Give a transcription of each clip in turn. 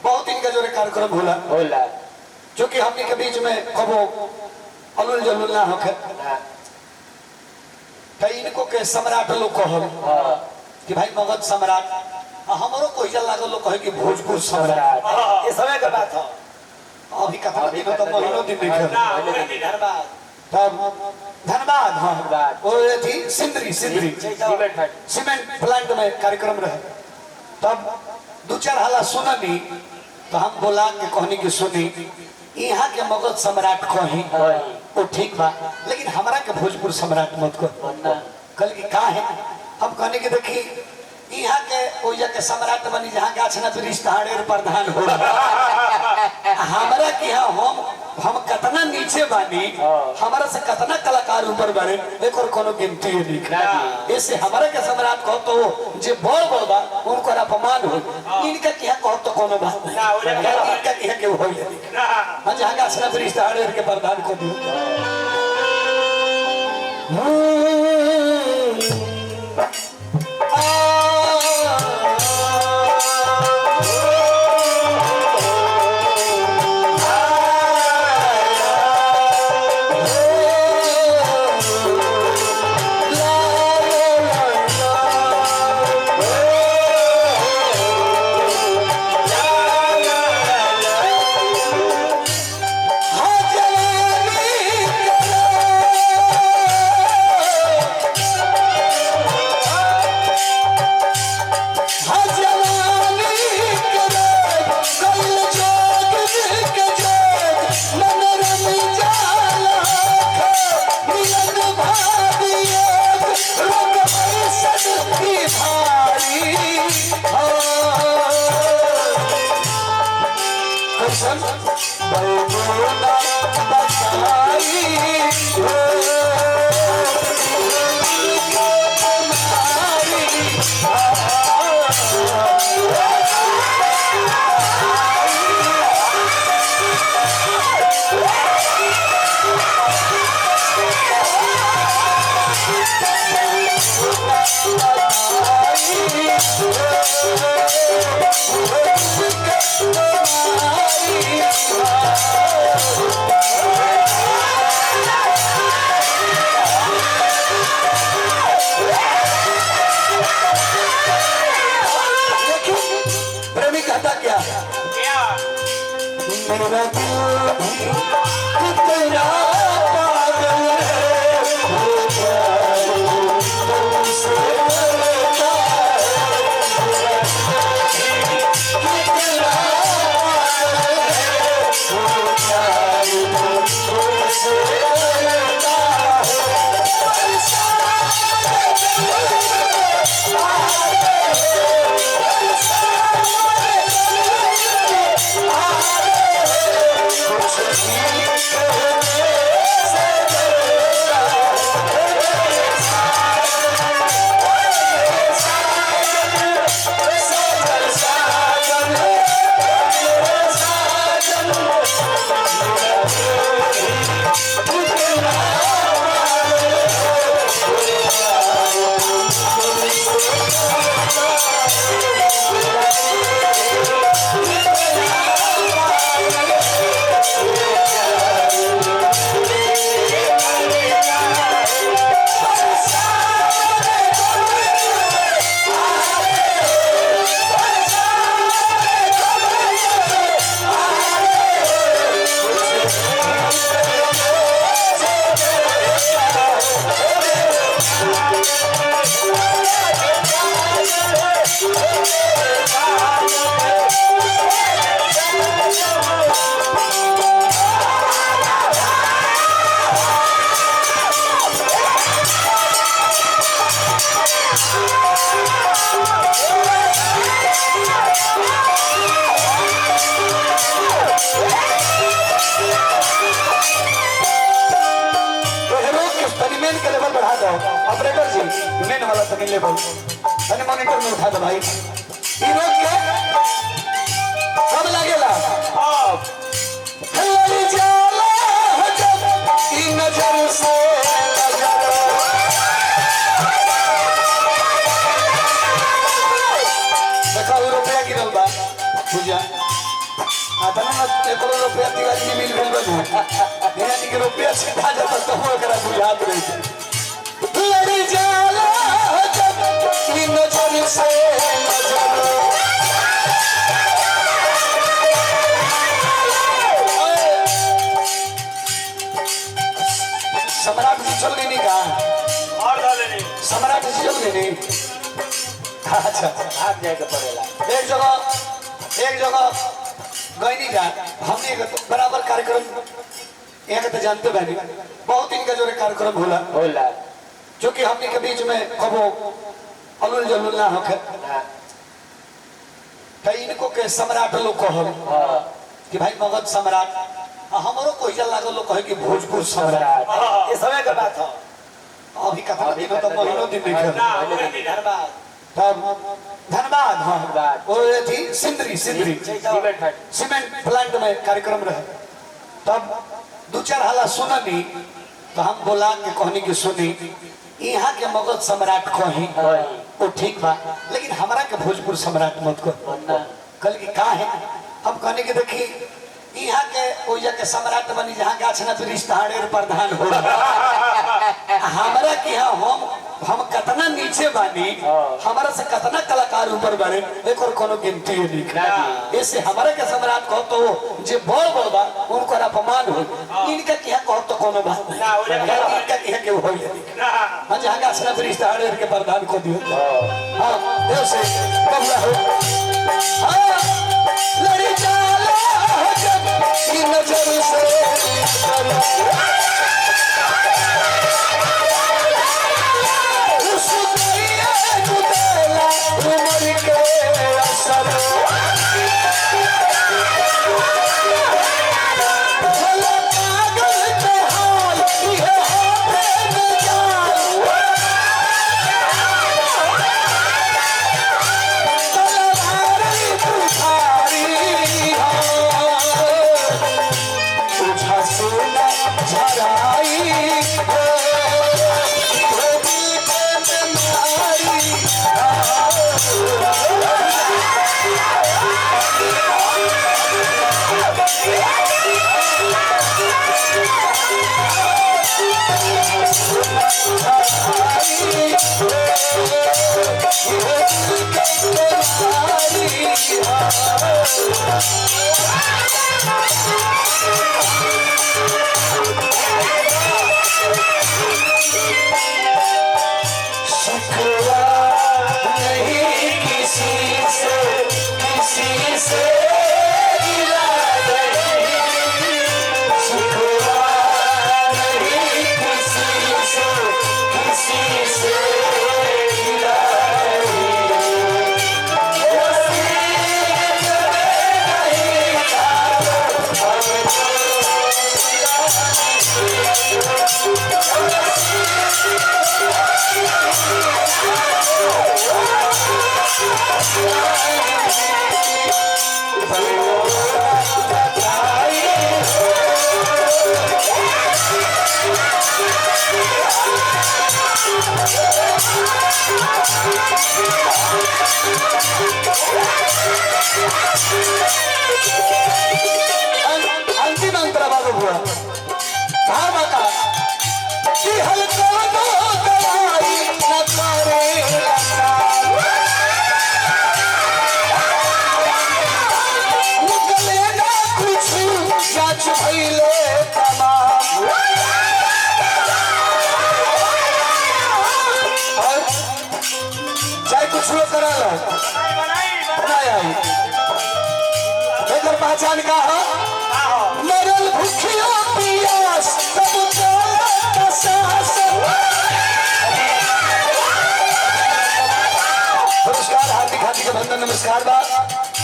बहुत इनका जो कार्यक्रम होला होला जो कि हमने के बीच में कबो अलुल जलुल ना होखे तो इनको के सम्राट लोग कहल कि भाई मगध सम्राट हमारो कोई जल लागल लोग कहे कि भोजपुर सम्राट ये समय का बात है अभी कथा दिन तो महीनों दिन नहीं धन्यवाद तब धन्यवाद हाँ वो थी सिंदरी सिंदरी सीमेंट प्लांट में कार्यक्रम रहे तब दो चार हाला सुननी तो हम बोला के कहनी की सुनी यहाँ के मगध सम्राट कही वो ठीक बा लेकिन हमारा के भोजपुर सम्राट मत को कल की का है हम कहने की देखी यहाँ के ओजा के सम्राट बनी जहाँ गाछ न वृक्ष हाड़ेर प्रधान हो हमारा के यहाँ हम कतना नीचे बानी हमारा से कतना कलाकार ऊपर बने एक और कोनो गिनती नहीं ऐसे हमारा के सम्राट कहो तो जे बड़ बड़ बा उनको अपमान हो इनका के कहो तो कोनो बात नहीं इनका के के हो हां जहाँ गाछ न वृक्ष हाड़ेर के प्रधान को दियो ऑपरेटर जी मेन वाला सेकंड लेवल अने मॉनिटर में उठा दो भाई ई रोक के सब लागेला अब हल्ली जाला जब ई नजर से देखो रुपया गिरल बा बुझा आता ना 1 करोड़ रुपया तिवारी जी मिल गए बनो यानी कि रुपया सीधा जाता तो वो करा बुझात रही लड़ी जाला जब इन नजर से सम्राट जी चल गई नहीं कहा और डाले नहीं सम्राट जी चल गई नहीं अच्छा भाग जाए के पड़ेला। एक जगह गई नहीं जा हमने बराबर कार्यक्रम एक तो जानते बहनी बहुत इनका जो कार्यक्रम होला जो कि हमने के बीच में कबो अलुल जलुल ना होके तो इनको के सम्राट लोग कहल कि भाई मगध सम्राट हमारो कोई जल लागल लोग कहे कि भोजपुर सम्राट ये समय का बात है अभी कथा दिन तो महीनों दिन नहीं कर धन्यवाद तब धनबाद हाँ वो थी सिंदरी सीमेंट प्लांट में कार्यक्रम रहे तब 2-4 हाला सुननी तो हम बोला के कहनी की सुनी यहाँ के मगध सम्राट कही वो ठीक बा लेकिन हमारा के भोजपुर सम्राट मत को कल की का है हम कहने के देखी यहाँ के ओइजा के सम्राट बनी जहाँ गाछ न रिश्ताड़े प्रधान हो हमारा के यहाँ हम कतना नीचे बानी हमारा से कतना कलाकार ऊपर बने एक और कोनो गिनती नहीं ऐसे हमारा के सम्राट कहो तो जे बड़ बा उनको अपमान हो इनका क्या कहो तो कोनो बात नहीं इनका क्या के हो हां जहाँ गाछ न रिश्ताड़े के प्रधान को दियो हां ऐसे कबला हो हां लड़ी जाला जब इन नजर से अंतिम अंतरा बाबू हुआ कहा माता कि हल्का दो दवाई न करे निकले ना कुछ सच भइले तमाम और चाहे कुछ लोग करा लो बनाया एक पहचान का है मरल भूखिया पियास सब का सास नमस्कार हार्दिक हार्दिक अभिनंदन नमस्कार बा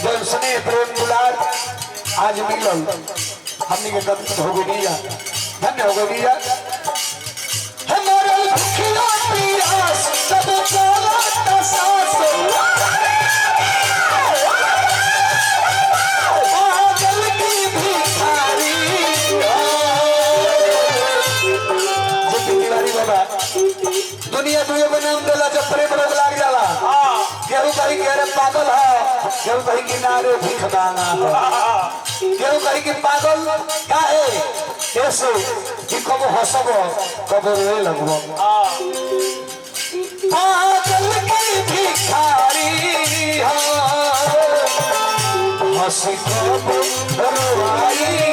जो स्नेह प्रेम दुलार आज मिलल हमनी के गंत हो गई जा धन्य हो गई जा मरल भूखिया पियास सब का सास दुनिया दुनिया को नाम देला जब प्रेम रोग लाग जाला केहू कहीं के रे पागल है केहू कहीं किनारे भीख मांगा है क्यों कही कि पागल काहे कैसे कि कब हंसब कब रोए लगब पागल की भिखारी हंसी कब रोवाई